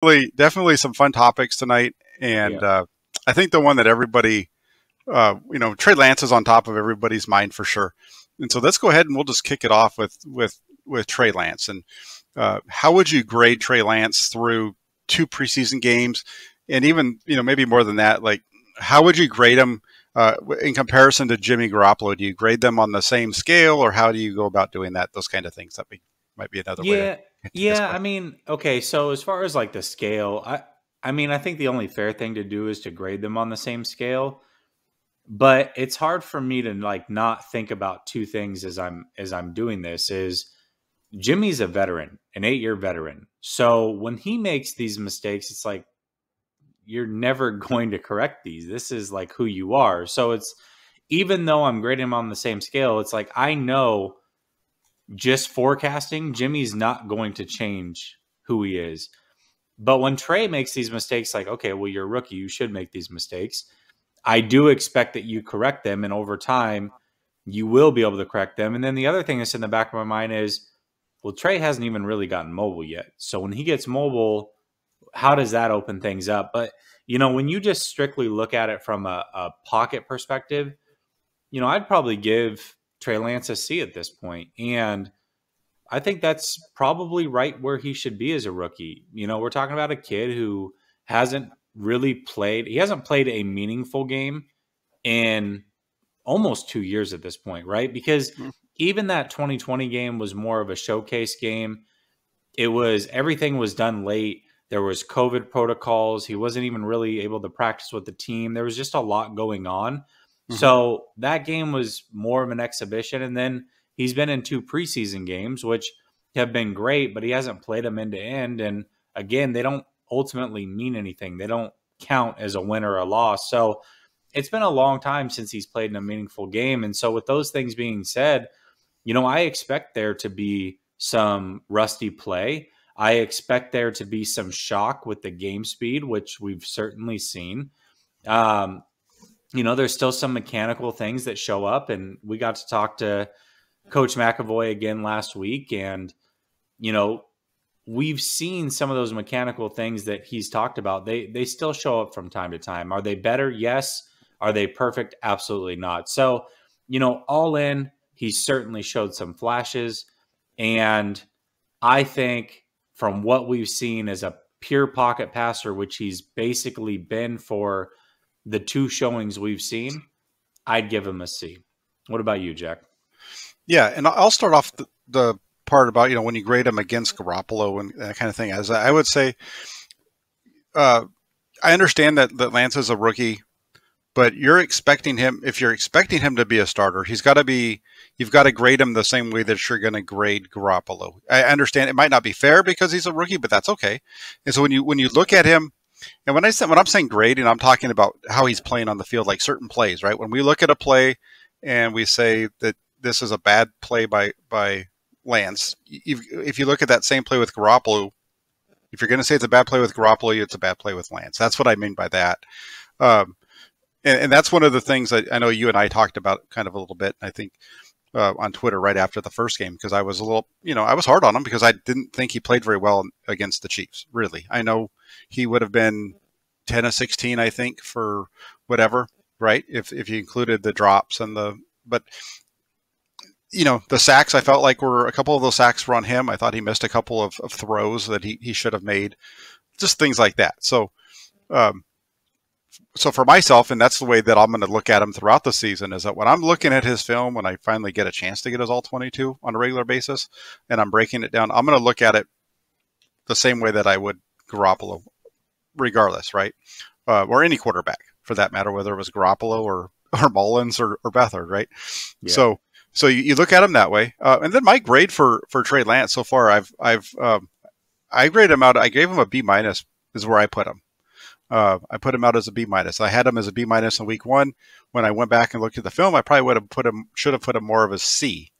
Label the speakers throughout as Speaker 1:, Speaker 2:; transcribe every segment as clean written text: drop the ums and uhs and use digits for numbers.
Speaker 1: Definitely some fun topics tonight, and
Speaker 2: Yeah.
Speaker 1: I think the one that everybody, Trey Lance is on top of everybody's mind for sure. And so let's go ahead and we'll just kick it off with Trey Lance. And how would you grade Trey Lance through two preseason games, and even maybe more than that? Like, how would you grade him in comparison to Jimmy Garoppolo? Do you grade them on the same scale, or how do you go about doing that? Those kind of things. Might be another way to
Speaker 2: Yeah.
Speaker 1: answer this
Speaker 2: Yeah. I
Speaker 1: question.
Speaker 2: mean, okay. So as far as like the scale, I mean, I think the only fair thing to do is to grade them on the same scale. But it's hard for me to like not think about two things as I'm doing this. Is Jimmy's a veteran, an 8-year veteran. So when he makes these mistakes, it's like you're never going to correct these. This is like who you are. So it's even though I'm grading him on the same scale, it's like I know just forecasting, Jimmy's not going to change who he is. But when Trey makes these mistakes, like, okay, well, you're a rookie, you should make these mistakes. I do expect that you correct them, and over time, you will be able to correct them. And then the other thing that's in the back of my mind is, well, Trey hasn't even really gotten mobile yet. So when he gets mobile, how does that open things up? But, when you just strictly look at it from a pocket perspective, I'd probably give Trey Lance a C at this point. And I think that's probably right where he should be as a rookie. We're talking about a kid who hasn't really played, he hasn't played a meaningful game in almost 2 years at this point, right? Because even that 2020 game was more of a showcase game. Everything was done late. There was COVID protocols. He wasn't even really able to practice with the team. There was just a lot going on.
Speaker 1: Mm-hmm.
Speaker 2: So that game was more of an exhibition. And then he's been in 2 preseason games, which have been great, but he hasn't played them end to end. And again, they don't ultimately mean anything. They don't count as a win or a loss. So it's been a long time since he's played in a meaningful game. And so with those things being said, I expect there to be some rusty play. I expect there to be some shock with the game speed, which we've certainly seen. Um, there's still some mechanical things that show up, and we got to talk to Coach McAvoy again last week, and we've seen some of those mechanical things that he's talked about. They still show up from time to time. Are they better? Yes. Are they perfect? Absolutely not. So, all in, he certainly showed some flashes, and I think from what we've seen as a pure pocket passer, which he's basically been for the 2 showings we've seen, I'd give him a C. What about you, Jack?
Speaker 1: Yeah, and I'll start off the part about when you grade him against Garoppolo and that kind of thing. As I would say, I understand that Lance is a rookie, but you're expecting him. If you're expecting him to be a starter, he's got to be. You've got to grade him the same way that you're going to grade Garoppolo. I understand it might not be fair because he's a rookie, but that's okay. And so when you look at him, and when I'm saying grading, I'm talking about how he's playing on the field, like certain plays, right? When we look at a play and we say that this is a bad play by Lance, if you look at that same play with Garoppolo, if you're going to say it's a bad play with Garoppolo, it's a bad play with Lance. That's what I mean by that. And that's one of the things that I know you and I talked about kind of a little bit, I think, on Twitter right after the first game, because I was a little, I was hard on him because I didn't think he played very well against the Chiefs, really. I know he would have been 10 of 16, I think, for whatever, right? If you included the drops but the sacks, I felt like a couple of those sacks were on him. I thought he missed a couple of throws that he should have made, just things like that. So for myself, and that's the way that I'm going to look at him throughout the season, is that when I'm looking at his film, when I finally get a chance to get his all 22 on a regular basis, and I'm breaking it down, I'm going to look at it the same way that I would Garoppolo, regardless, right? Or any quarterback for that matter, whether it was Garoppolo or Mullins or Beathard, right?
Speaker 2: Yeah.
Speaker 1: So you look at him that way, and then my grade for Trey Lance so far, I grade him out. I gave him a B minus is where I put him. I put him out as a B minus. I had him as a B minus in week 1. When I went back and looked at the film, I probably should have put him more of a C,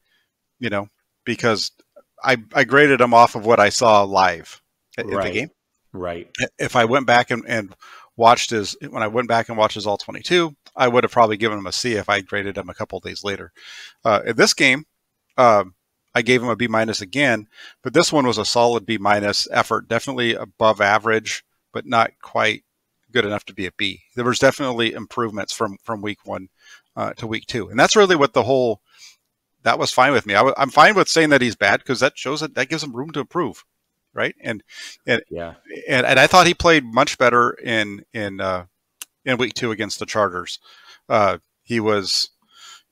Speaker 1: because I graded him off of what I saw live in the game.
Speaker 2: Right.
Speaker 1: If I went back and watched when I went back and watched his all 22, I would have probably given him a C if I graded him a couple of days later. In this game, I I gave him a B minus again, but this one was a solid B minus effort, definitely above average, but not quite good enough to be a B. There was definitely improvements from week 1 to week 2, and that's really what that was fine with me. I'm fine with saying that he's bad because that shows that gives him room to improve, right? And
Speaker 2: Yeah.
Speaker 1: and I thought he played much better in week 2 against the Chargers. He was,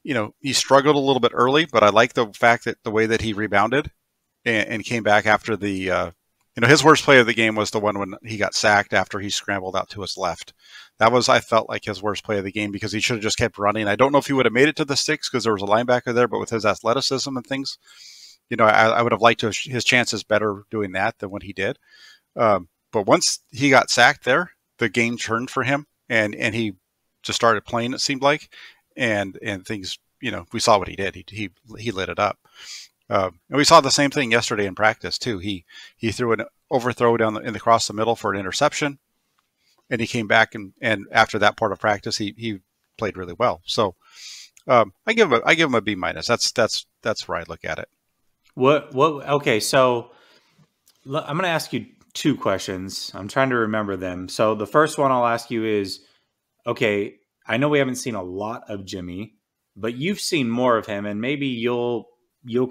Speaker 1: he struggled a little bit early, but I like the fact that the way that he rebounded and came back after his worst play of the game was the one when he got sacked after he scrambled out to his left. That was, I felt like, his worst play of the game because he should have just kept running. I don't know if he would have made it to the sticks because there was a linebacker there, but with his athleticism and things, I would have liked his chances better doing that than what he did. But once he got sacked there, the game turned for him, and he just started playing, it seemed like, and things, we saw what he did. He lit it up. And we saw the same thing yesterday in practice too. He threw an overthrow across the middle for an interception, and he came back and after that part of practice, he played really well. So I give him a B minus. That's where I look at it.
Speaker 2: What? Okay, so I'm going to ask you 2 questions. I'm trying to remember them. So the first one I'll ask you is, okay, I know we haven't seen a lot of Jimmy, but you've seen more of him, and maybe you'll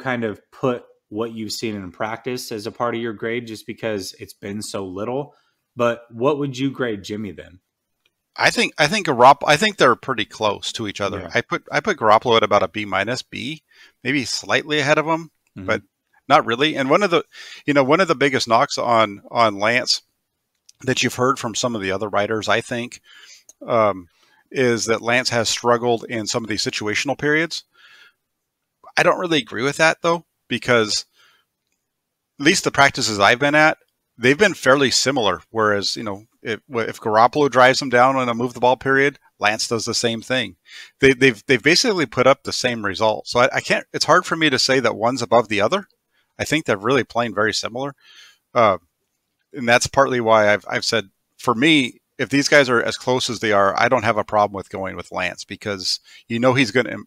Speaker 2: kind of put what you've seen in practice as a part of your grade just because it's been so little. But what would you grade Jimmy then?
Speaker 1: I think they're pretty close to each other.
Speaker 2: Yeah.
Speaker 1: I put Garoppolo at about a B minus, B, maybe slightly ahead of him, but not really. And one of the biggest knocks on Lance that you've heard from some of the other writers, I think, is that Lance has struggled in some of these situational periods. I don't really agree with that though, because at least the practices I've been at, they've been fairly similar. Whereas, if Garoppolo drives them down in a move the ball period, Lance does the same thing. They've basically put up the same result. So I can't. It's hard for me to say that one's above the other. I think they're really playing very similar, and that's partly why I've said, for me, if these guys are as close as they are, I don't have a problem with going with Lance because he's going to.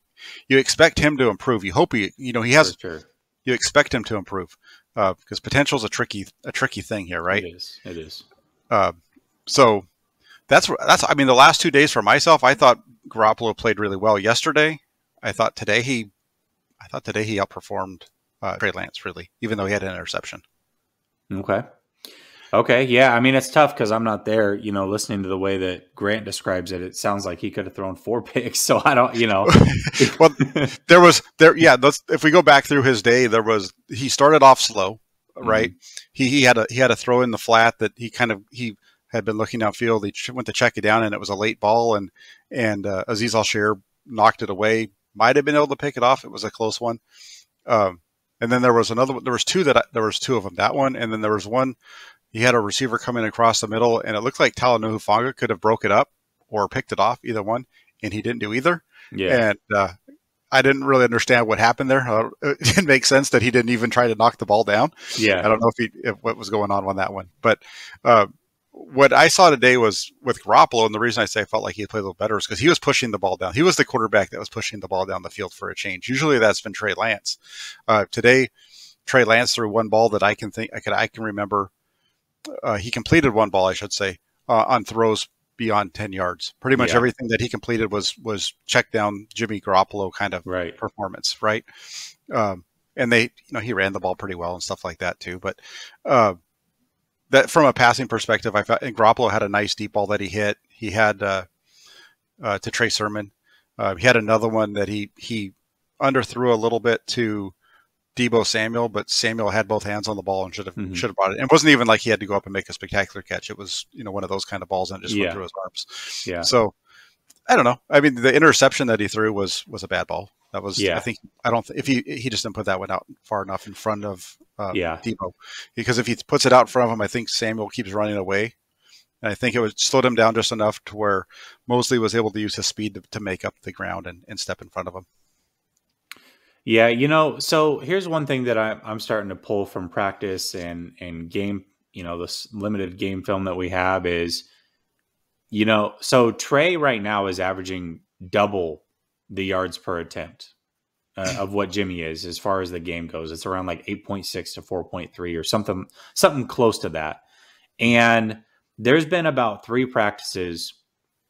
Speaker 1: You expect him to improve. You hope he has.
Speaker 2: Sure.
Speaker 1: You expect him to improve because potential is a tricky thing here, right?
Speaker 2: It is.
Speaker 1: So that's. I mean, the last 2 days for myself, I thought Garoppolo played really well yesterday. I thought today he outperformed Trey Lance, really, even though he had an interception.
Speaker 2: Okay. Yeah. I mean, it's tough because I'm not there, listening to the way that Grant describes it. It sounds like he could have thrown 4 picks. So I don't,
Speaker 1: Well, yeah. If we go back through his day, he started off slow, right? He had a throw in the flat that he had been looking downfield. He went to check it down and it was a late ball and Azeez Al-Shaair knocked it away. Might have been able to pick it off. It was a close one. And then there was another one. There was 2 of them, that one. And then there was one, he had a receiver come in across the middle, and it looked like Talanoa Hufanga could have broke it up or picked it off, either one, and he didn't do either.
Speaker 2: Yeah.
Speaker 1: And I didn't really understand what happened there. It didn't make sense that he didn't even try to knock the ball down.
Speaker 2: Yeah.
Speaker 1: I don't know if what was going on that one. But what I saw today was with Garoppolo, and the reason I say I felt like he played a little better is because he was pushing the ball down. He was the quarterback that was pushing the ball down the field for a change. Usually that's been Trey Lance. Today, Trey Lance threw one ball that I can remember. He completed one ball, I should say, on throws beyond 10 yards. Pretty much everything that he completed was check down Jimmy Garoppolo kind of performance, right? And he ran the ball pretty well and stuff like that too. But that from a passing perspective, I thought Garoppolo had a nice deep ball that he hit. He had to Trey Sermon. He had another one that he underthrew a little bit to Deebo Samuel, but Samuel had both hands on the ball and should have brought it. And it wasn't even like he had to go up and make a spectacular catch. It was, one of those kind of balls and it just went through his arms.
Speaker 2: Yeah.
Speaker 1: So I don't know. I mean, the interception that he threw was a bad ball. That was, if he just didn't put that one out far enough in front of Deebo, because if he puts it out in front of him, I think Samuel keeps running away. And I think it would slow him down just enough to where Mosley was able to use his speed to make up the ground and step in front of him.
Speaker 2: Yeah, so here's one thing that I'm starting to pull from practice and game, this limited game film that we have is, so Trey right now is averaging double the yards per attempt. of what Jimmy is as far as the game goes. It's around like 8.6 to 4.3 or something close to that. And there's been about 3 practices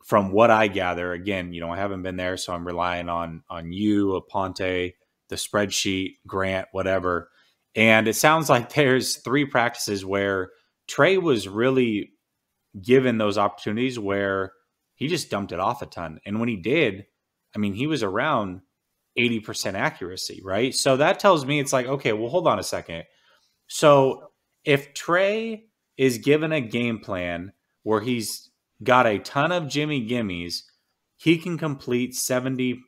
Speaker 2: from what I gather. Again, I haven't been there, so I'm relying on you, Aponte, the spreadsheet, Grant, whatever. And it sounds like there's 3 practices where Trey was really given those opportunities where he just dumped it off a ton. And when he did, I mean, he was around 80% accuracy, right? So that tells me it's like, okay, well, hold on a second. So if Trey is given a game plan where he's got a ton of Jimmy gimmies, he can complete 70%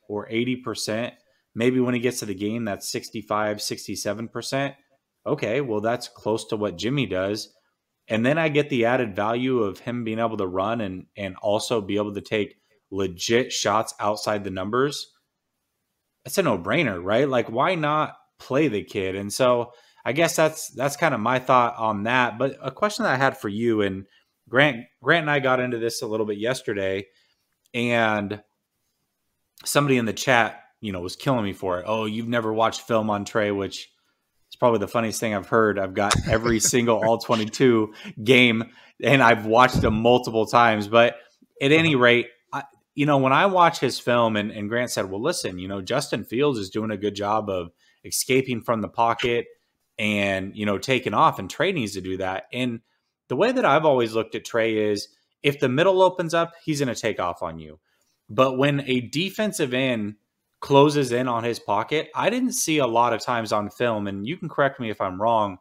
Speaker 2: or 80%. Maybe when he gets to the game, that's 65, 67%. Okay, well, that's close to what Jimmy does. And then I get the added value of him being able to run and also be able to take legit shots outside the numbers. It's a no-brainer, right? Like, why not play the kid? And so I guess that's kind of my thought on that. But a question that I had for you, and Grant and I got into this a little bit yesterday, and somebody in the chat, was killing me for it. Oh, you've never watched film on Trey, which is probably the funniest thing I've heard. I've got every single All-22 game, and I've watched them multiple times. But at any rate, when I watch his film, and Grant said, well, listen, Justin Fields is doing a good job of escaping from the pocket and, taking off, and Trey needs to do that. And the way that I've always looked at Trey is if the middle opens up, he's going to take off on you. But when a defensive end closes in on his pocket, I didn't see a lot of times on film, and you can correct me if I'm wrong,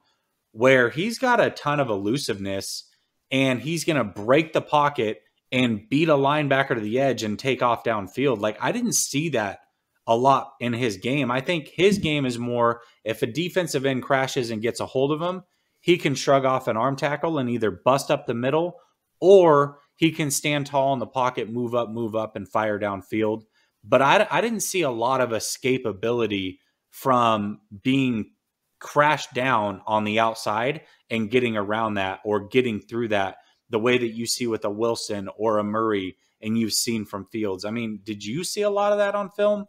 Speaker 2: where he's got a ton of elusiveness and he's going to break the pocket and beat a linebacker to the edge and take off downfield. Like, I didn't see that a lot in his game. I think his game is more if a defensive end crashes and gets a hold of him, he can shrug off an arm tackle and either bust up the middle, or he can stand tall in the pocket, move up, and fire downfield. But I didn't see a lot of escapability from being crashed down on the outside and getting around that or getting through that the way that you see with a Wilson or a Murray and you've seen from Fields. I mean, did you see a lot of that on film?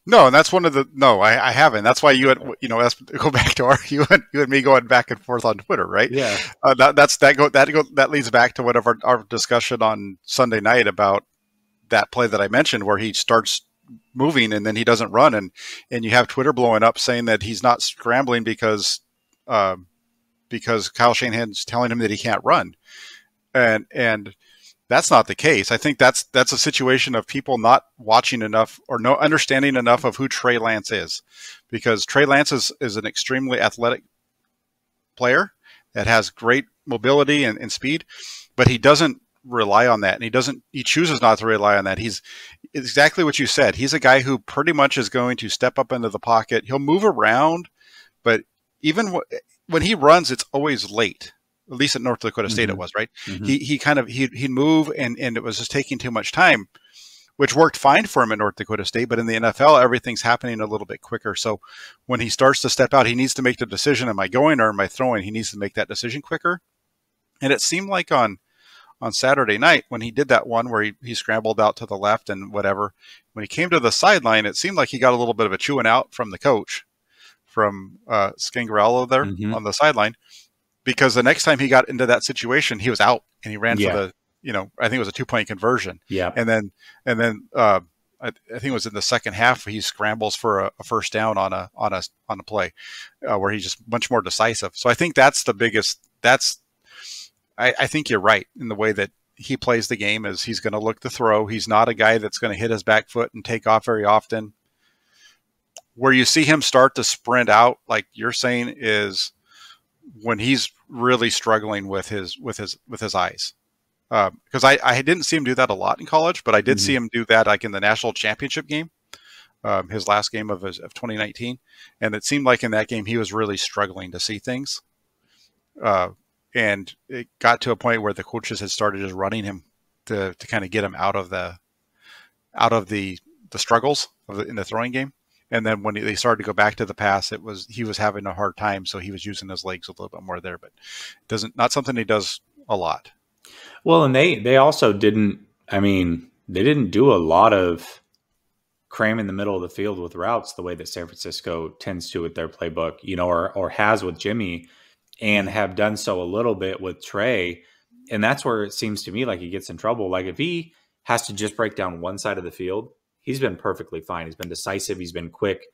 Speaker 1: No, and that's one of the I haven't. That's why you had let's go back to you and me going back and forth on Twitter, right?
Speaker 2: Yeah.
Speaker 1: That leads back to whatever our discussion on Sunday night about that play that I mentioned where he starts moving and then he doesn't run, and you have Twitter blowing up saying that he's not scrambling because Kyle Shanahan's telling him that he can't run, and that's not the case. I think that's a situation of people not watching enough or no understanding enough of who Trey Lance is, because Trey Lance is an extremely athletic player that has great mobility and speed, but he doesn't rely on that, and he chooses not to rely on that. He's exactly what you said. He's a guy who pretty much is going to step up into the pocket. He'll move around, but even when he runs, it's always late. At least at North Dakota State, it was, right? Mm-hmm. He'd move, and it was just taking too much time, which worked fine for him at North Dakota State. But in the NFL, everything's happening a little bit quicker. So when he starts to step out, he needs to make the decision: am I going or am I throwing? He needs to make that decision quicker. And it seemed like on Saturday night when he did that one where he scrambled out to the left and whatever, when he came to the sideline, it seemed like he got a little bit of a chewing out from the coach, from Scangarello there on the sideline. Because the next time he got into that situation, he was out and he ran for the, I think it was a 2-point conversion.
Speaker 2: Yeah.
Speaker 1: And then I think it was in the second half, he scrambles for a first down on a play where he's just much more decisive. So I think that's the biggest. I think you're right in the way that he plays the game. Is he's going to look to throw. He's not a guy that's going to hit his back foot and take off very often. Where you see him start to sprint out, like you're saying, is when he's really struggling with his eyes, because I didn't see him do that a lot in college, but I did see him do that like in the national championship game, his last game of 2019, and it seemed like in that game he was really struggling to see things, and it got to a point where the coaches had started just running him to kind of get him out of the struggles in the throwing game. And then when they started to go back to the pass, he was having a hard time, so he was using his legs a little bit more there. But not something he does a lot.
Speaker 2: Well, and they also didn't. I mean, they didn't do a lot of cramming the middle of the field with routes the way that San Francisco tends to with their playbook, or has with Jimmy, and have done so a little bit with Trey. And that's where it seems to me like he gets in trouble. Like if he has to just break down one side of the field, he's been perfectly fine. He's been decisive. He's been quick,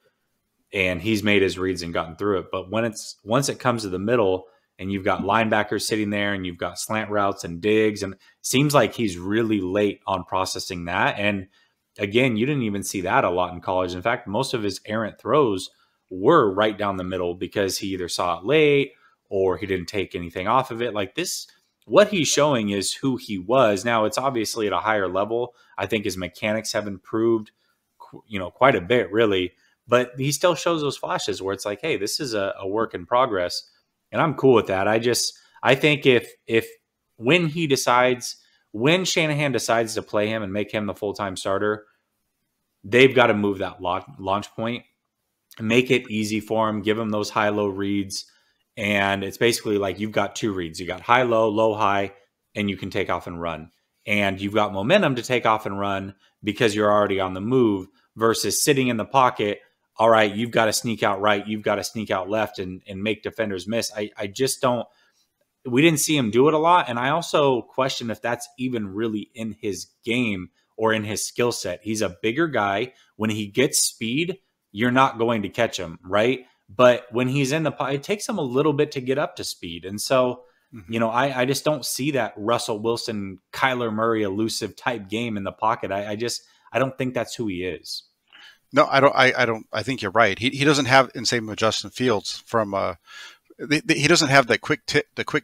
Speaker 2: and he's made his reads and gotten through it. But once it comes to the middle and you've got linebackers sitting there and you've got slant routes and digs, and it seems like he's really late on processing that. And again, you didn't even see that a lot in college. In fact, most of his errant throws were right down the middle because he either saw it late or he didn't take anything off of it. Like this, what he's showing is who he was. Now it's obviously at a higher level. I think his mechanics have improved, quite a bit really, but he still shows those flashes where it's like, hey, this is a work in progress. And I'm cool with that. I think if when Shanahan decides to play him and make him the full-time starter, they've got to move that launch point and make it easy for him, give him those high-low reads. And it's basically like you've got two reads. You got high-low, low-high, and you can take off and run. And you've got momentum to take off and run because you're already on the move versus sitting in the pocket. All right, you've got to sneak out right. You've got to sneak out left and make defenders miss. I just don't. We didn't see him do it a lot. And I also question if that's even really in his game or in his skill set. He's a bigger guy. When he gets speed, you're not going to catch him, right? But when he's in the pocket, it takes him a little bit to get up to speed. And so, I just don't see that Russell Wilson, Kyler Murray elusive type game in the pocket. I don't think that's who he is.
Speaker 1: No, I don't. I think you're right. He doesn't have, and same with Justin Fields from. He doesn't have the quick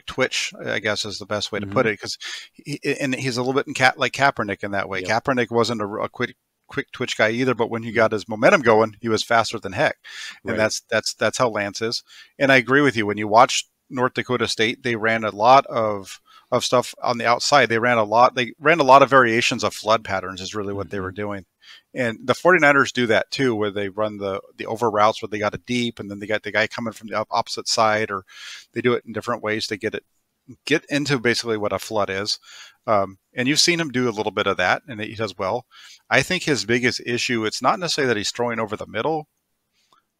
Speaker 1: twitch, I guess is the best way to put it, because he's a little bit like Kaepernick in that way. Yep. Kaepernick wasn't a quick twitch guy either, but when he got his momentum going, he was faster than heck, and
Speaker 2: right.
Speaker 1: that's how Lance is. And I agree with you. When you watch North Dakota State, they ran a lot of stuff on the outside. They ran a lot of variations of flood patterns is really what they were doing. And the 49ers do that too, where they run the over routes where they got it deep and then they got the guy coming from the opposite side, or they do it in different ways to get into basically what a flood is. And you've seen him do a little bit of that, and he does well. I think his biggest issue, it's not necessarily that he's throwing over the middle,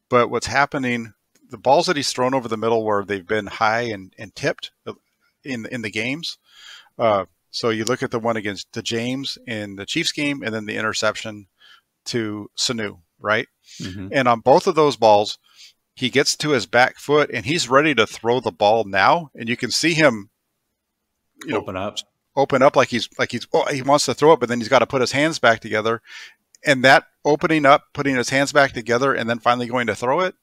Speaker 1: but what's happening, the balls that he's thrown over the middle where they've been high and tipped in the games. So you look at the one against the James in the Chiefs game, and then the interception to Sanu, right? And on both of those balls, he gets to his back foot and he's ready to throw the ball now, and you can see him
Speaker 2: open
Speaker 1: up like he wants to throw it, but then he's got to put his hands back together. And that opening up, putting his hands back together, and then finally going to throw it,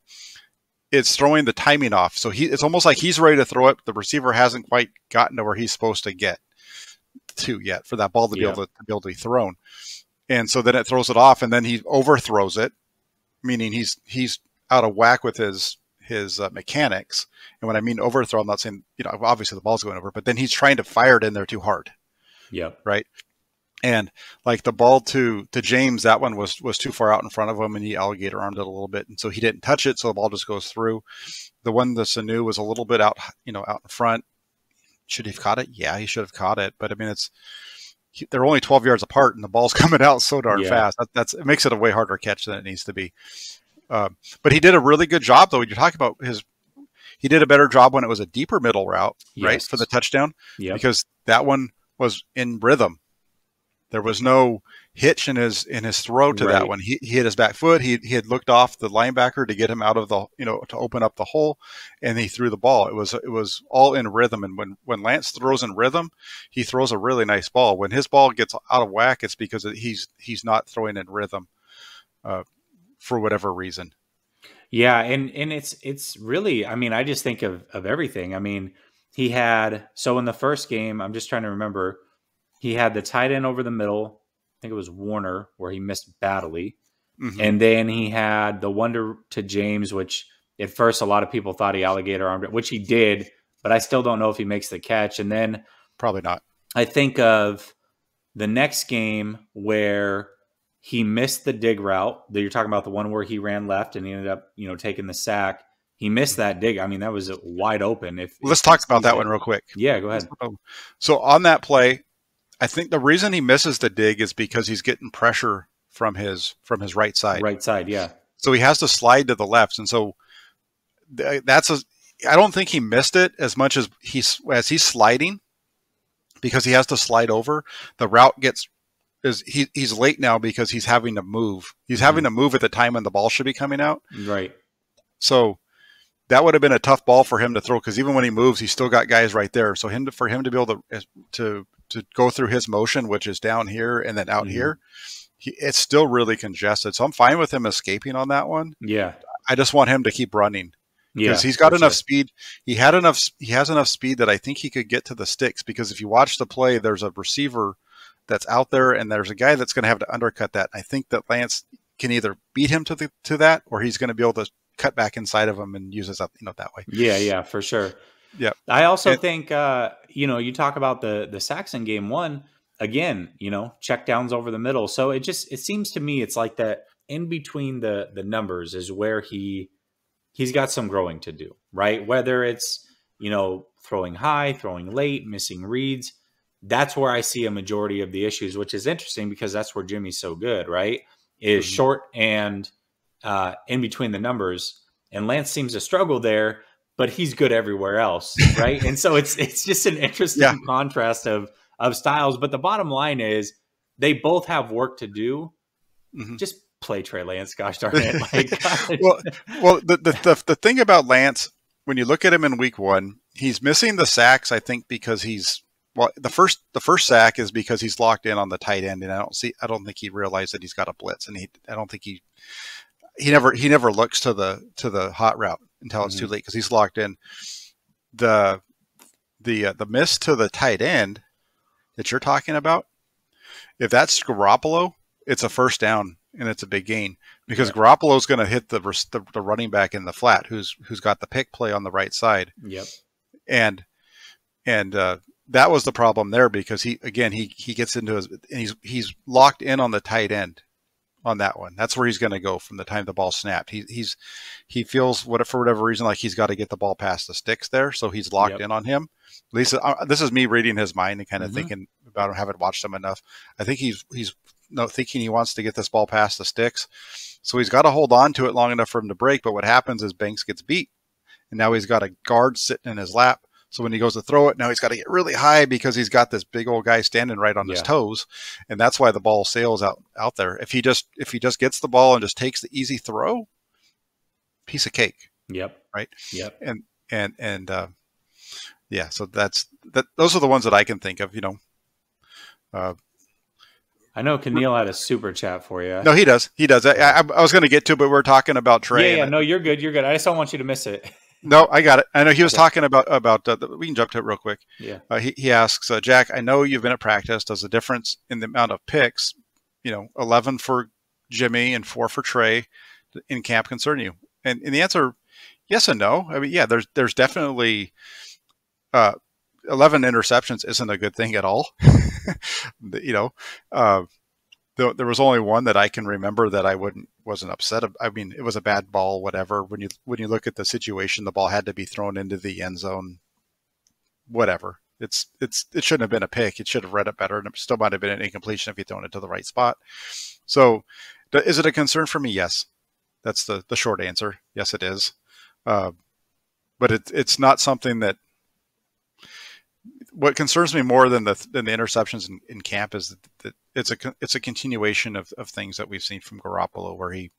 Speaker 1: it's throwing the timing off. So it's almost like he's ready to throw it. The receiver hasn't quite gotten to where he's supposed to get to yet for that ball to be able to be thrown. And so then it throws it off, and then he overthrows it, meaning he's out of whack with his mechanics. And when I mean overthrow, I'm not saying, obviously the ball's going over, but then he's trying to fire it in there too hard.
Speaker 2: Yep.
Speaker 1: Right. And like the ball to James, that one was too far out in front of him, and he alligator armed it a little bit. And so he didn't touch it. So the ball just goes through. The one, the Sanu, was a little bit out in front. Should he have caught it? Yeah, he should have caught it. But I mean, they're only 12 yards apart, and the ball's coming out so darn fast. It makes it a way harder catch than it needs to be. But he did a really good job, though. You're talking about he did a better job when it was a deeper middle route, right, for the touchdown, because that one was in rhythm. There was no hitch in his throw to that one. He hit his back foot. He had looked off the linebacker to get him out of the, to open up the hole, and he threw the ball. It was all in rhythm. And when Lance throws in rhythm, he throws a really nice ball. When his ball gets out of whack, it's because he's not throwing in rhythm for whatever reason.
Speaker 2: Yeah, and it's really, I mean, I just think of everything. I mean, he had, so in the first game, I'm just trying to remember, he had the tight end over the middle. I think it was Warner, where he missed badly. And then he had the one to James, which at first a lot of people thought he alligator armed it, which he did, but I still don't know if he makes the catch. And then
Speaker 1: probably not.
Speaker 2: I think of the next game where he missed the dig route that you're talking about, the one where he ran left and he ended up, taking the sack. He missed that dig. I mean, that was wide open.
Speaker 1: Let's talk about that one real quick.
Speaker 2: Yeah, go ahead.
Speaker 1: So on that play, I think the reason he misses the dig is because he's getting pressure from his right side.
Speaker 2: Right side, yeah.
Speaker 1: So he has to slide to the left, and so that's a. I don't think he missed it as much as he's sliding, because he has to slide over. The route he's late now because he's having to move. He's having to move at the time when the ball should be coming out.
Speaker 2: Right.
Speaker 1: So that would have been a tough ball for him to throw, because even when he moves, he's still got guys right there. So for him to be able to go through his motion, which is down here and then out here, it's still really congested. So I'm fine with him escaping on that one.
Speaker 2: Yeah.
Speaker 1: I just want him to keep running, because he's got enough speed. He has enough speed that I think he could get to the sticks, because if you watch the play, there's a receiver that's out there and there's a guy that's going to have to undercut that. I think that Lance can either beat him to that, or he's going to be able to cut back inside of him and use it that way.
Speaker 2: Yeah, for sure.
Speaker 1: Yeah.
Speaker 2: I also think, you talk about the Saxon game one, again, check downs over the middle. So it seems to me it's like that in between the numbers is where he's got some growing to do, right? Whether it's, throwing high, throwing late, missing reads. That's where I see a majority of the issues, which is interesting because that's where Jimmy's so good, right? Is short and in between the numbers. And Lance seems to struggle there, but he's good everywhere else, right? And so it's just an interesting contrast of styles. But the bottom line is they both have work to do. Just play Trey Lance, gosh darn it.
Speaker 1: Well, the thing about Lance, when you look at him in week one, he's missing the sacks, I think, because the first sack is because he's locked in on the tight end, and I don't think he realized that he's got a blitz, and I don't think he never looks to the hot route until it's too late, because he's locked in. The miss to the tight end that you're talking about, if that's Garoppolo, it's a first down and it's a big gain, because Garoppolo's going to hit the running back in the flat who's got the pick play on the right side.
Speaker 2: Yep.
Speaker 1: And that was the problem there, because he gets into he's locked in on the tight end on that one. That's where he's going to go from the time the ball snapped. He feels for whatever reason like he's got to get the ball past the sticks there, so he's locked in on him. At least this is me reading his mind and kind of thinking about him. Haven't watched him enough. I think he's thinking he wants to get this ball past the sticks, so he's got to hold on to it long enough for him to break. But what happens is Banks gets beat, and now he's got a guard sitting in his lap. So when he goes to throw it, now he's got to get really high because he's got this big old guy standing right on his toes, and that's why the ball sails out there. If he just gets the ball and just takes the easy throw, piece of cake.
Speaker 2: Yep.
Speaker 1: Right.
Speaker 2: Yep.
Speaker 1: And so that's that. Those are the ones that I can think of.
Speaker 2: I know Keneal had a super chat for you.
Speaker 1: No, he does. I was going to get to it, but we're talking about Trey.
Speaker 2: Yeah. No, you're good. You're good. I just don't want you to miss it.
Speaker 1: No, I got it. I know he was talking about we can jump to it real quick.
Speaker 2: Yeah.
Speaker 1: He asks, Jack, I know you've been at practice. Does the difference in the amount of picks, 11 for Jimmy and 4 for Trey in camp concern you? And the answer, yes and no. I mean, yeah, there's definitely 11 interceptions isn't a good thing at all. There was only one that I can remember that I wasn't upset. I mean, it was a bad ball, whatever. When you look at the situation, the ball had to be thrown into the end zone. Whatever. It shouldn't have been a pick. It should have read it better, and it still might have been an incompletion if you thrown it to the right spot. So, is it a concern for me? Yes, that's the short answer. Yes, it is. But it's not something that. What concerns me more than the interceptions in camp is that it's a continuation of things that we've seen from Garoppolo, where he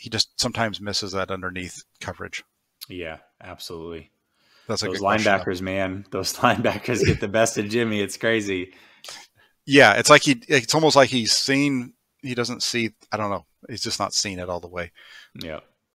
Speaker 1: just sometimes misses that underneath coverage.
Speaker 2: Yeah, absolutely.
Speaker 1: That's
Speaker 2: those linebackers, man. Those linebackers get the best of Jimmy. It's crazy.
Speaker 1: Yeah, it's almost like he doesn't see. I don't know. He's just not seeing it all the way.
Speaker 2: Yeah.